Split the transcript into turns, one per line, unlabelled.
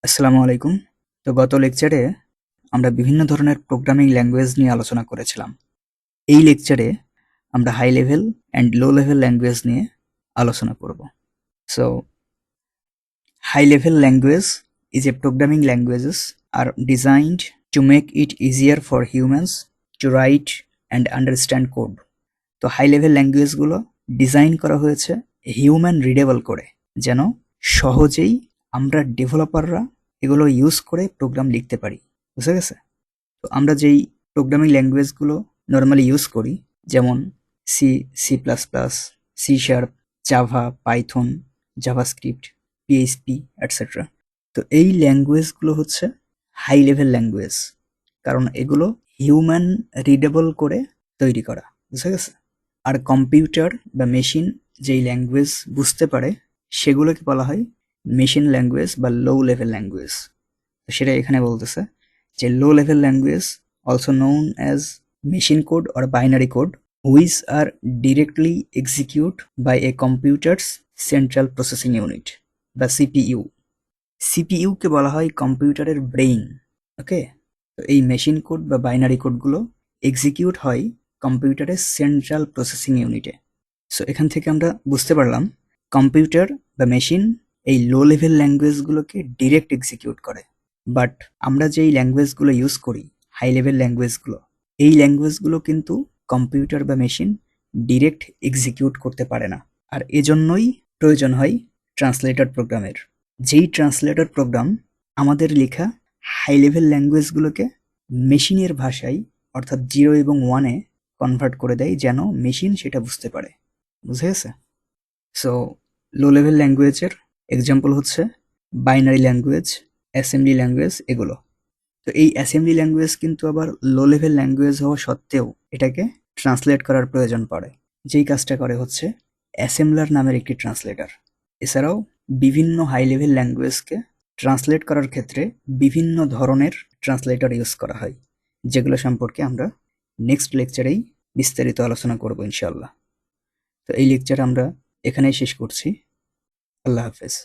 আসসালামু আলাইকুম। তো গত লেকচারে আমরা বিভিন্ন ধরনের প্রোগ্রামিং ল্যাঙ্গুয়েজ নিয়ে আলোচনা করেছিলাম। এই লেকচারে আমরা high level and low level language নিয়ে আলোচনা করব। So high level language is a programming languages are designed to make it easier for humans to write and understand code. তো হাই লেভেল ল্যাঙ্গুয়েজগুলো ডিজাইন করা হয়েছে হিউম্যান রিডেবল করে, যেন সহজেই আমরা ডেভেলপাররা এগুলো ইউজ করে প্রোগ্রাম লিখতে পারি। বুঝা গেছে? তো আমরা যেই প্রোগ্রামিং ল্যাঙ্গুয়েজগুলো নরমালি ইউজ করি, যেমন C, C plus plus, C sharp, Java, Python, JavaScript, PHP etcetera. তো এই ল্যাঙ্গুয়েজগুলো হচ্ছে হাই লেভেল ল্যাঙ্গুয়েজ, কারণ এগুলো হিউম্যান রিডেবল করে তৈরি করা। বুঝা গেছে? আর কম্পিউটার বা মেশিন যেই ল্যাঙ্গুয়েজ বুঝতে পারে সেগুলোকে বলা হয় মেশিন ল্যাঙ্গুয়েজ বা লো লেভেল ল্যাঙ্গুয়েজ। তো সেটা এখানে বলতেছে যে low level language also known as machine code or binary code which are directly execute by a computers central processing unit বা সিপিইউ। সিপিইউকে বলা হয় কম্পিউটারের ব্রেইন। ওকে, তো এই মেশিন কোড বা বাইনারি কোডগুলো এক্সিকিউট হয় কম্পিউটারের সেন্ট্রাল প্রসেসিং ইউনিটে। সো এখান থেকে আমরা বুঝতে পারলাম কম্পিউটার বা মেশিন এই লো লেভেল ল্যাঙ্গুয়েজগুলোকে ডিরেক্ট এক্সিকিউট করে। বাট আমরা যেই ল্যাঙ্গুয়েজগুলো ইউজ করি, হাই লেভেল ল্যাঙ্গুয়েজগুলো, এই ল্যাঙ্গুয়েজগুলো কিন্তু কম্পিউটার বা মেশিন ডিরেক্ট এক্সিকিউট করতে পারে না। আর এজন্যই প্রয়োজন হয় ট্রান্সলেটর প্রোগ্রামের। যেই ট্রান্সলেটর প্রোগ্রাম আমাদের লেখা হাই লেভেল ল্যাঙ্গুয়েজগুলোকে মেশিনের ভাষায় অর্থাৎ 0 এবং 1 এ কনভার্ট করে দেয়, যেন মেশিন সেটা বুঝতে পারে। বুঝে গেছে? সো লো লেভেল ল্যাঙ্গুয়েজের এক্সাম্পল হচ্ছে বাইনারি ল্যাঙ্গুয়েজ, অ্যাসেম্বলি ল্যাঙ্গুয়েজ এগুলো। তো এই অ্যাসেম্বলি ল্যাঙ্গুয়েজ কিন্তু আবার লো লেভেল ল্যাঙ্গুয়েজ হওয়া সত্ত্বেও এটাকে ট্রান্সলেট করার প্রয়োজন পড়ে। যেই কাজটা করে হচ্ছে অ্যাসেম্বলার নামের একটি ট্রান্সলেটর। এছাড়াও বিভিন্ন হাই লেভেল ল্যাঙ্গুয়েজকে ট্রান্সলেট করার ক্ষেত্রে বিভিন্ন ধরনের ট্রান্সলেটর ইউজ করা হয়, যেগুলো সম্পর্কে আমরা নেক্সট লেকচারেই বিস্তারিত আলোচনা করব ইনশাআল্লাহ। তো এই লেকচার আমরা এখানেই শেষ করছি। আল্লাহ হাফেজ।